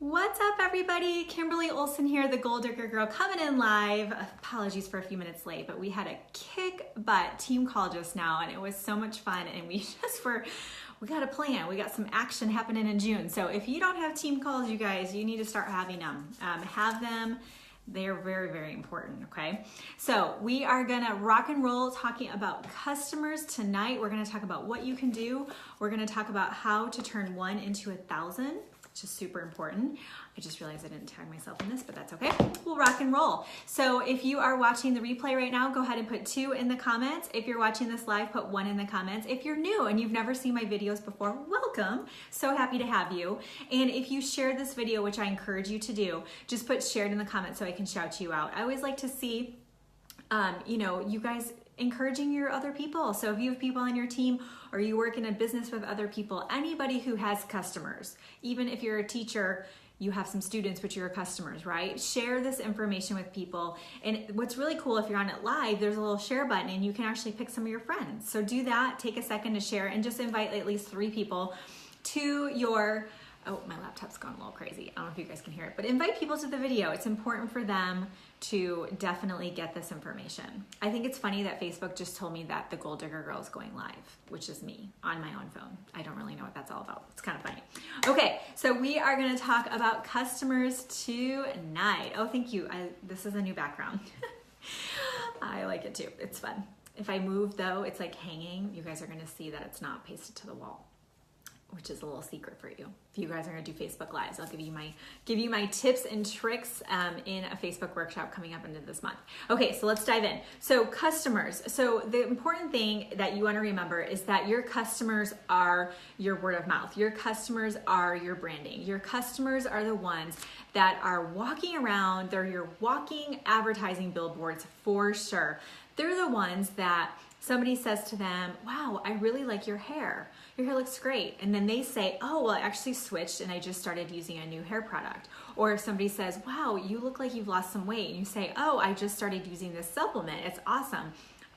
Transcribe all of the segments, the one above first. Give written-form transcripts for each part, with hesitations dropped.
What's up, everybody? Kimberly Olson here, the Goal Digger Girl, coming in live. Apologies for a few minutes late, but we had a kick butt team call just now, and it was so much fun. And we got a plan. We got some action happening in June. So if you don't have team calls, you guys, you need to start having them. Have them. They're very, very important, okay? So we are gonna rock and roll talking about customers tonight. We're gonna talk about what you can do. We're gonna talk about how to turn 1 into 1,000, which is super important. I just realized I didn't tag myself in this, but that's okay. We'll rock and roll. So if you are watching the replay right now, go ahead and put 2 in the comments. If you're watching this live, put 1 in the comments. If you're new and you've never seen my videos before, welcome. So happy to have you. And if you shared this video, which I encourage you to do, just put shared in the comments so I can shout you out. I always like to see, you guys encouraging your other people. So if you have people on your team or you work in a business with other people, anybody who has customers, even if you're a teacher, you have some students, but you're customers, right? Share this information with people. And what's really cool, if you're on it live, there's a little share button and you can actually pick some of your friends. So do that, take a second to share and just invite at least 3 people to your, oh, my laptop's gone a little crazy. I don't know if you guys can hear it, but invite people to the video. It's important for them to definitely get this information. I think it's funny that Facebook just told me that the Goal Digger Girl is going live, which is me on my own phone. I don't really know what that's all about. It's kind of funny. Okay, so we are gonna talk about customers tonight. Oh, thank you. This is a new background. I like it too, it's fun. If I move though, it's like hanging. You guys are gonna see that it's not pasted to the wall, which is a little secret for you. If you guys are gonna do Facebook Lives, I'll give you my tips and tricks in a Facebook workshop coming up into this month. Okay, so let's dive in. So customers. So the important thing that you wanna remember is that your customers are your word of mouth. Your customers are your branding. Your customers are the ones that are walking around. They're your walking advertising billboards for sure. They're the ones that somebody says to them, wow, I really like your hair. Your hair looks great. And then they say, oh, well, I actually switched and I just started using a new hair product. Or if somebody says, wow, you look like you've lost some weight. And you say, oh, I just started using this supplement. It's awesome.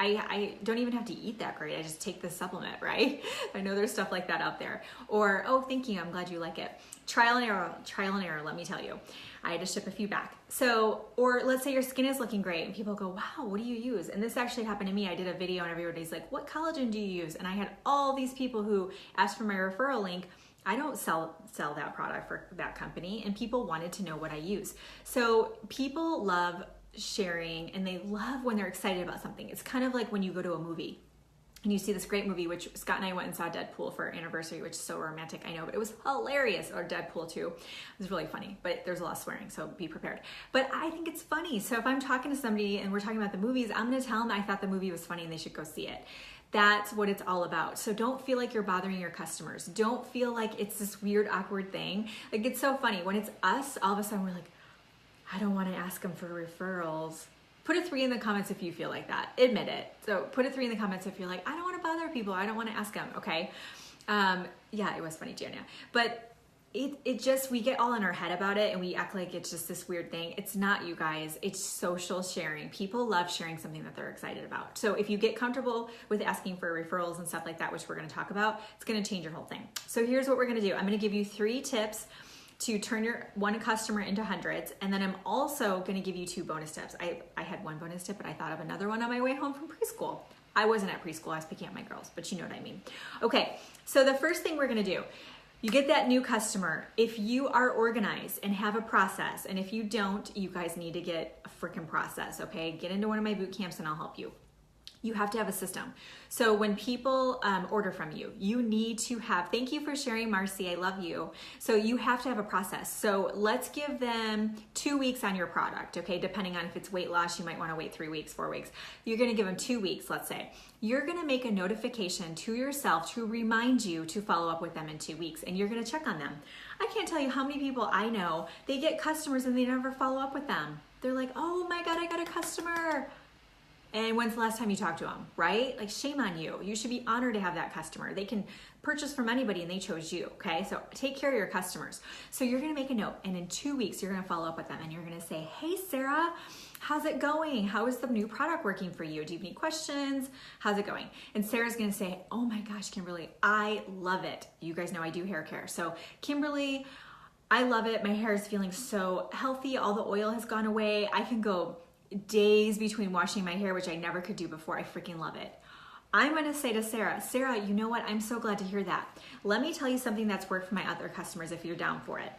I don't even have to eat that great. I just take this supplement, right? I know there's stuff like that out there. Or, oh, thank you. I'm glad you like it. Trial and error, let me tell you. I had to ship a few back. So, or let's say your skin is looking great and people go, wow, what do you use? And this actually happened to me. I did a video and everybody's like, what collagen do you use? And I had all these people who asked for my referral link. I don't sell that product for that company, and people wanted to know what I use. So people love sharing and they love when they're excited about something. It's kind of like when you go to a movie and you see this great movie, which Scott and I went and saw Deadpool for our anniversary, which is so romantic, I know, but it was hilarious. Or Deadpool 2. It was really funny, but there's a lot of swearing, so be prepared. But I think it's funny. So if I'm talking to somebody and we're talking about the movies, I'm gonna tell them I thought the movie was funny and they should go see it. That's what it's all about. So don't feel like you're bothering your customers. Don't feel like it's this weird, awkward thing. Like, it's so funny. When it's us, all of a sudden we're like, I don't wanna ask them for referrals. Put a 3 in the comments if you feel like that. Admit it. So put a 3 in the comments if you're like, I don't want to bother people. I don't want to ask them. Okay. Yeah, it was funny, Jania. But it just, we get all in our head about it and we act like it's just this weird thing. It's not, you guys. It's social sharing. People love sharing something that they're excited about. So if you get comfortable with asking for referrals and stuff like that, which we're going to talk about, it's going to change your whole thing. So here's what we're going to do. I'm going to give you 3 tips to turn your one customer into hundreds. And then I'm also gonna give you 2 bonus tips. I had 1 bonus tip, but I thought of another one on my way home from preschool. I wasn't at preschool, I was picking up my girls, but you know what I mean. Okay, so the first thing we're gonna do, you get that new customer. If you are organized and have a process, and if you don't, you guys need to get a freaking process, okay? Get into one of my boot camps and I'll help you. You have to have a system. So when people order from you, you need to have, thank you for sharing, Marcy, I love you. So you have to have a process. So let's give them 2 weeks on your product, okay? Depending on if it's weight loss, you might wanna wait 3 weeks, 4 weeks. You're gonna give them 2 weeks, let's say. You're gonna make a notification to yourself to remind you to follow up with them in 2 weeks, and you're gonna check on them. I can't tell you how many people I know, they get customers and they never follow up with them. They're like, oh my God, I got a customer. And when's the last time you talked to them, right? Like, shame on you. You should be honored to have that customer. They can purchase from anybody and they chose you, okay? So take care of your customers. So you're gonna make a note, and in 2 weeks, you're gonna follow up with them and you're gonna say, hey, Sarah, how's it going? How is the new product working for you? Do you have any questions? How's it going? And Sarah's gonna say, oh my gosh, Kimberly, I love it. You guys know I do hair care. So Kimberly, I love it. My hair is feeling so healthy. All the oil has gone away. I can go days between washing my hair, which I never could do before. I freaking love it. I'm gonna say to Sarah, you know what? I'm so glad to hear that. Let me tell you something that's worked for my other customers if you're down for it.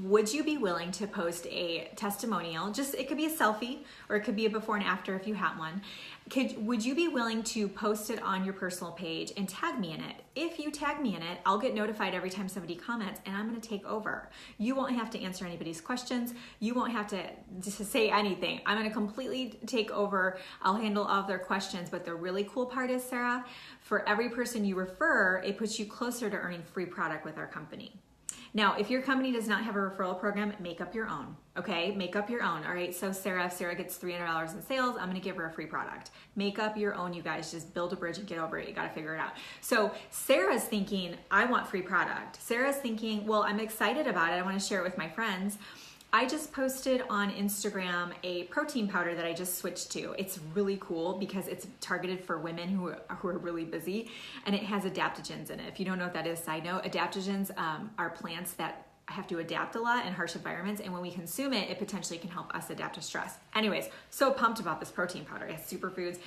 Would you be willing to post a testimonial? It could be a selfie or it could be a before and after if you have one. Would you be willing to post it on your personal page and tag me in it? If you tag me in it, I'll get notified every time somebody comments and I'm gonna take over. You won't have to answer anybody's questions. You won't have to say anything. I'm gonna completely take over. I'll handle all of their questions, but the really cool part is, Sarah, for every person you refer, it puts you closer to earning free product with our company. Now, if your company does not have a referral program, make up your own, okay? Make up your own, all right? So if Sarah gets $300 in sales, I'm gonna give her a free product. Make up your own, you guys. Just build a bridge and get over it. You gotta figure it out. So Sarah's thinking, I want free product. Sarah's thinking, well, I'm excited about it. I wanna share it with my friends. I just posted on Instagram a protein powder that I just switched to. It's really cool because it's targeted for women who are really busy, and it has adaptogens in it. If you don't know what that is, side note, adaptogens are plants that have to adapt a lot in harsh environments, and when we consume it, it potentially can help us adapt to stress. Anyways, so pumped about this protein powder. It has superfoods.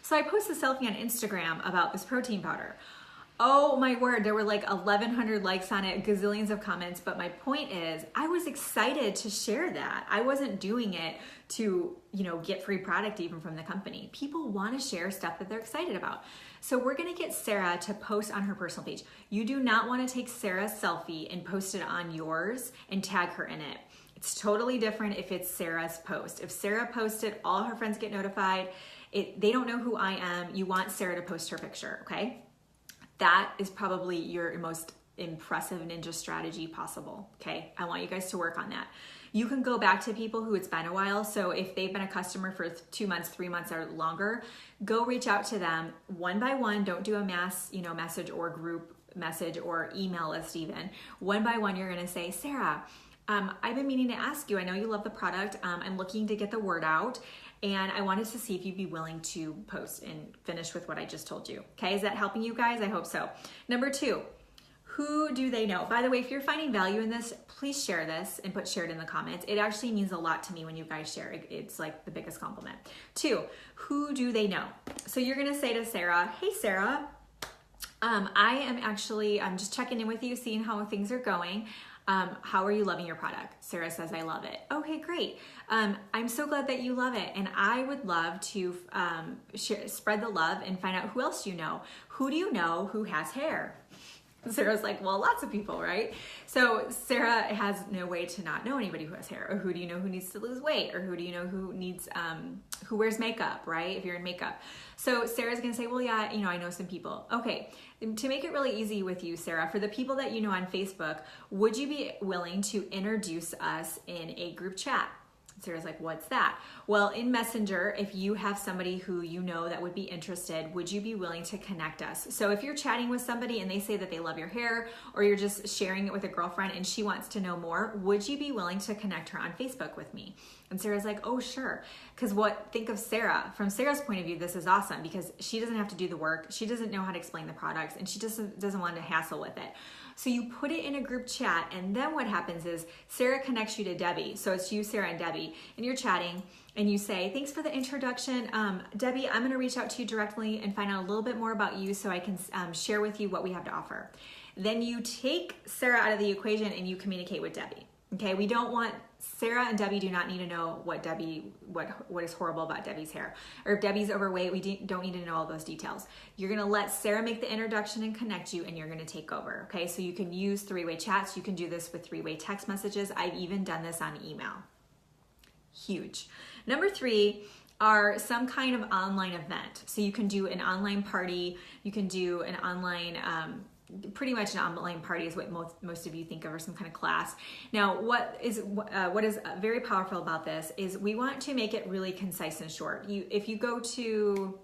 So I posted a selfie on Instagram about this protein powder. Oh my word, there were like 1,100 likes on it, gazillions of comments, but my point is, I was excited to share that. I wasn't doing it to, get free product even from the company. People want to share stuff that they're excited about. So we're gonna get Sarah to post on her personal page. You do not want to take Sarah's selfie and post it on yours and tag her in it. It's totally different if it's Sarah's post. If Sarah posts it, all her friends get notified. They don't know who I am. You want Sarah to post her picture, okay? That is probably your most impressive ninja strategy possible, okay? I want you guys to work on that. You can go back to people who it's been a while. So if they've been a customer for 2 months, 3 months or longer, go reach out to them one by one. Don't do a mass, message or group message or email list even. One by one, you're gonna say, Sarah, I've been meaning to ask you, I know you love the product. I'm looking to get the word out. And I wanted to see if you'd be willing to post and finish with what I just told you. Okay, is that helping you guys? I hope so. Number 2, who do they know? By the way, if you're finding value in this, please share this and put shared in the comments. It actually means a lot to me when you guys share. It's like the biggest compliment. 2, who do they know? So you're gonna say to Sarah, hey Sarah, I'm just checking in with you, seeing how things are going. How are you loving your product? Sarah says, I love it. Okay, great. I'm so glad that you love it. And I would love to spread the love and find out who else you know. Who do you know who has hair? Sarah's like, well, lots of people, right? So Sarah has no way to not know anybody who has hair. Or who do you know who needs to lose weight? Or who do you know who needs, who wears makeup, right? If you're in makeup. So Sarah's gonna say, well, yeah, I know some people. Okay, to make it really easy with you, Sarah, for the people that you know on Facebook, would you be willing to introduce us in a group chat? Sarah's like, what's that? Well, in Messenger, if you have somebody who you know that would be interested, would you be willing to connect us? So if you're chatting with somebody and they say that they love your hair, or you're just sharing it with a girlfriend and she wants to know more, would you be willing to connect her on Facebook with me? And Sarah's like, oh, sure. Because think of Sarah. From Sarah's point of view, this is awesome because she doesn't have to do the work. She doesn't know how to explain the products and she doesn't want to hassle with it. So you put it in a group chat, and then what happens is Sarah connects you to Debbie. So it's you, Sarah, and Debbie, and you're chatting, and you say, thanks for the introduction. Debbie, I'm gonna reach out to you directly and find out a little bit more about you so I can share with you what we have to offer. Then you take Sarah out of the equation and you communicate with Debbie. Okay, we don't want, Sarah and Debbie do not need to know what is horrible about Debbie's hair. Or if Debbie's overweight, we don't need to know all those details. You're gonna let Sarah make the introduction and connect you, and you're gonna take over, okay? So you can use 3-way chats, you can do this with 3-way text messages. I've even done this on email. Huge. Number 3 are some kind of online event. So you can do an online party, you can do an online, pretty much an online party is what most of you think of, or some kind of class. Now, what is very powerful about this is we want to make it really concise and short. If you go to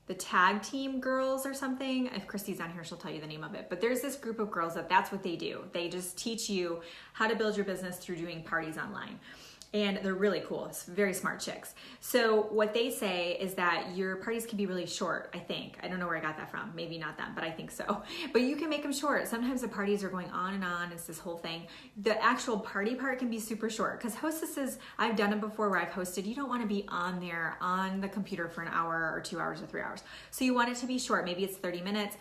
the tag team girls or something, if Christy's on here, she'll tell you the name of it, but there's this group of girls that's what they do. They just teach you how to build your business through doing parties online. And they're really cool. It's very smart chicks. So what they say is that your parties can be really short, I think. I don't know where I got that from. Maybe not them, but I think so. But you can make them short. Sometimes the parties are going on and on. It's this whole thing. The actual party part can be super short because hostesses, I've done it before where I've hosted. You don't want to be on there on the computer for an hour or 2 hours or 3 hours. So you want it to be short. Maybe it's 30 minutes.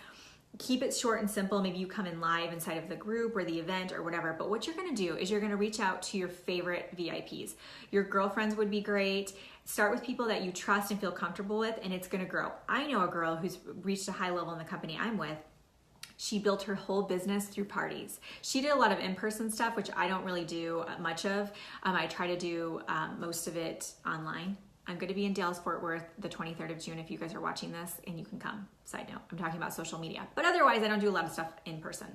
Keep it short and simple. Maybe you come in live inside of the group or the event or whatever. But what you're going to do is you're going to reach out to your favorite VIPs. Your girlfriends would be great. Start with people that you trust and feel comfortable with, and it's going to grow. I know a girl who's reached a high level in the company I'm with. She built her whole business through parties. She did a lot of in-person stuff, which I don't really do much of. I try to do most of it online. I'm going to be in Dallas-Fort Worth the 23rd of June if you guys are watching this, and you can come. Side note, I'm talking about social media. But otherwise, I don't do a lot of stuff in person.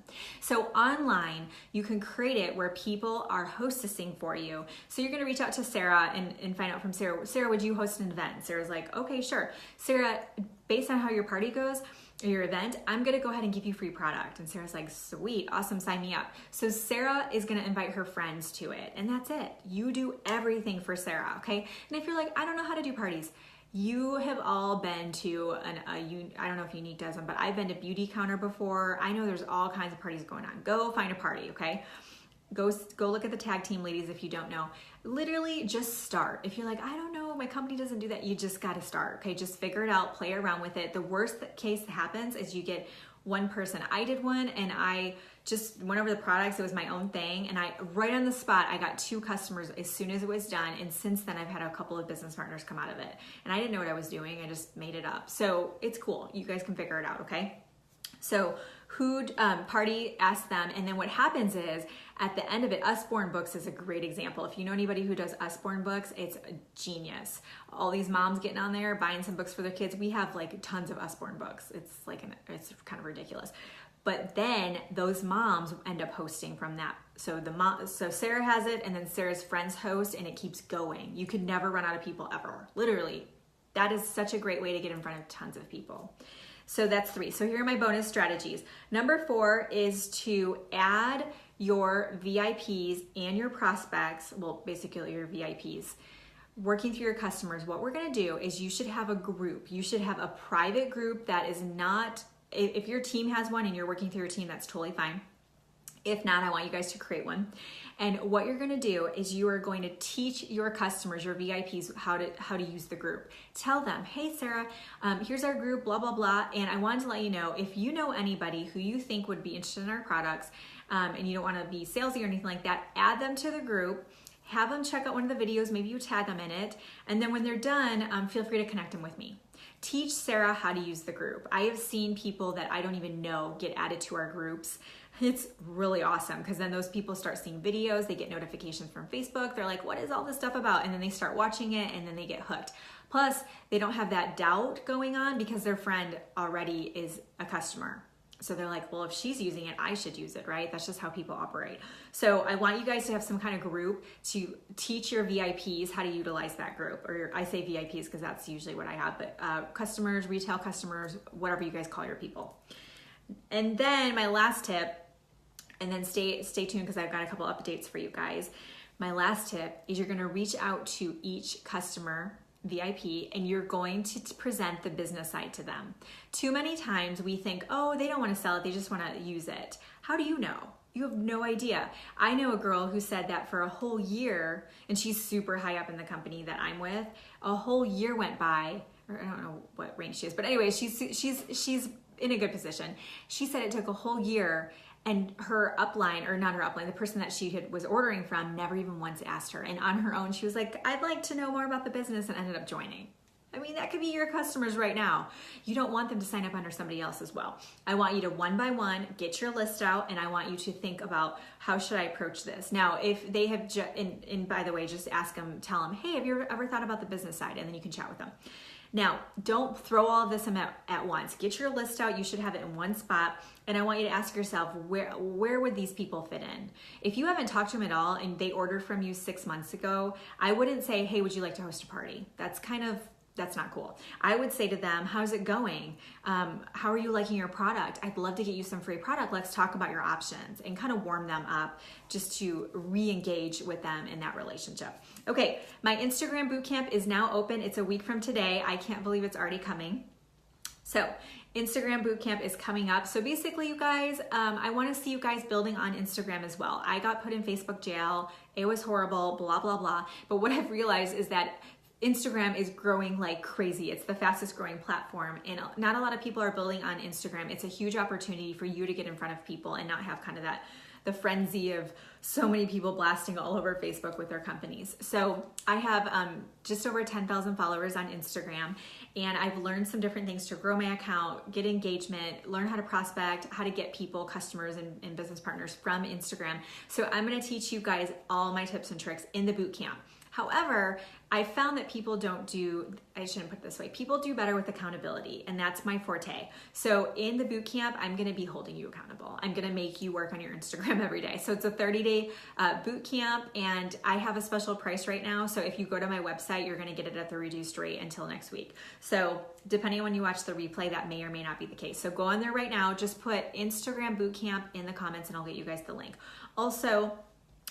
So online, you can create it where people are hostessing for you. So you're going to reach out to Sarah and find out from Sarah, Sarah, would you host an event? Sarah's like, okay, sure. Sarah, based on how your party goes, or your event, I'm gonna go ahead and give you free product. And Sarah's like, sweet, awesome, sign me up. So Sarah is gonna invite her friends to it, and that's it. You do everything for Sarah, okay? And if you're like, I don't know how to do parties, you have all been to I don't know if Unique does them, but I've been to Beauty Counter before. I know there's all kinds of parties going on. Go find a party, okay? Go look at the tag team ladies if you don't know. Literally just start. If you're like, I don't know, my company doesn't do that, you just gotta start, okay? Just figure it out, play around with it. The worst case that happens is you get one person. I did one and I just went over the products. It was my own thing. And right on the spot, I got 2 customers as soon as it was done. And since then I've had a couple of business partners come out of it. And I didn't know what I was doing. I just made it up. So it's cool. You guys can figure it out, okay? So who'd party, ask them, and then what happens is at the end of it, Usborne Books is a great example. If you know anybody who does Usborne Books, it's a genius. All these moms getting on there, buying some books for their kids. We have like tons of Usborne Books. It's it's kind of ridiculous. But then those moms end up hosting from that. So so Sarah has it, and then Sarah's friends host, and it keeps going. You could never run out of people ever. Literally, that is such a great way to get in front of tons of people. So that's 3. So here are my bonus strategies. Number 4 is to add your VIPs and your prospects, well, basically your VIPs, working through your customers. What we're gonna do is you should have a group. You should have a private group that is not, if your team has one and you're working through your team, that's totally fine. If not, I want you guys to create one. And what you're gonna do is you are going to teach your customers, your VIPs, how to use the group. Tell them, hey Sarah, here's our group, blah, blah, blah. And I wanted to let you know, if you know anybody who you think would be interested in our products, and you don't wanna be salesy or anything like that, add them to the group, have them check out one of the videos, maybe you tag them in it, and then when they're done, feel free to connect them with me. Teach Sarah how to use the group. I have seen people that I don't even know get added to our groups. It's really awesome because then those people start seeing videos, they get notifications from Facebook, they're like, what is all this stuff about? And then they start watching it and then they get hooked. Plus, they don't have that doubt going on because their friend already is a customer. So they're like, well, if she's using it, I should use it, right? That's just how people operate. So I want you guys to have some kind of group to teach your VIPs how to utilize that group. Or I say VIPs because that's usually what I have, but customers, retail customers, whatever you guys call your people. And then my last tip, and then stay tuned because I've got a couple updates for you guys. My last tip is you're gonna reach out to each customer VIP and you're going to present the business side to them. Too many times we think, oh, they don't want to sell it, they just want to use it. How do you know? You have no idea. I know a girl who said that for a whole year, and she's super high up in the company that I'm with, a whole year went by, or I don't know what rank she is, but anyway, she's in a good position. She said it took a whole year and her upline, or not her upline, the person that she was ordering from never even once asked her. And on her own, she was like, I'd like to know more about the business, and ended up joining. I mean, that could be your customers right now. You don't want them to sign up under somebody else as well. I want you to one by one get your list out, and I want you to think about how should I approach this. Now, if they have, and by the way, just ask them, tell them, hey, have you ever thought about the business side? And then you can chat with them. Now, don't throw all of this at once. Get your list out. You should have it in one spot. And I want you to ask yourself, where would these people fit in? If you haven't talked to them at all and they ordered from you 6 months ago, I wouldn't say, hey, would you like to host a party? That's kind of that's not cool. I would say to them, how's it going? How are you liking your product? I'd love to get you some free product. Let's talk about your options, and kind of warm them up just to re-engage with them in that relationship. Okay, my Instagram bootcamp is now open. It's a week from today. I can't believe it's already coming. So Instagram bootcamp is coming up. So basically, you guys, I want to see you guys building on Instagram as well. I got put in Facebook jail. It was horrible, blah, blah, blah. But what I've realized is that Instagram is growing like crazy. It's the fastest growing platform, and not a lot of people are building on Instagram. It's a huge opportunity for you to get in front of people and not have kind of the frenzy of so many people blasting all over Facebook with their companies. So I have just over 10,000 followers on Instagram, and I've learned some different things to grow my account, get engagement, learn how to prospect, how to get people, customers, and business partners from Instagram. So I'm gonna teach you guys all my tips and tricks in the bootcamp. However, I found that people I shouldn't put it this way, people do better with accountability, and that's my forte. So in the bootcamp, I'm gonna be holding you accountable. I'm gonna make you work on your Instagram every day. So it's a 30-day bootcamp, and I have a special price right now. So if you go to my website, you're gonna get it at the reduced rate until next week. So depending on when you watch the replay, that may or may not be the case. So go on there right now, just put Instagram bootcamp in the comments, and I'll get you guys the link. Also,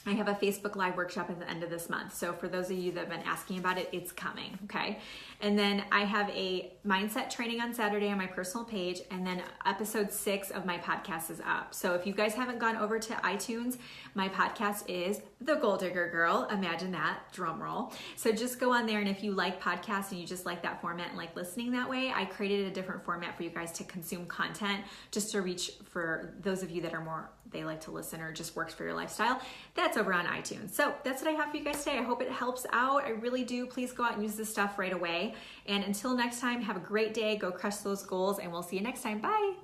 I have a Facebook Live workshop at the end of this month. So for those of you that have been asking about it, it's coming, okay? And then I have a mindset training on Saturday on my personal page, and then episode 6 of my podcast is up. So if you guys haven't gone over to iTunes, my podcast is The Goal Digger Girl. Imagine that, drum roll. So just go on there, and if you like podcasts and you just like that format and like listening that way, I created a different format for you guys to consume content, just to reach for those of you that are more, they like to listen or just works for your lifestyle. That's over on iTunes. So that's what I have for you guys today. I hope it helps out. I really do. Please go out and use this stuff right away. And until next time, have a great day. Go crush those goals, and we'll see you next time. Bye.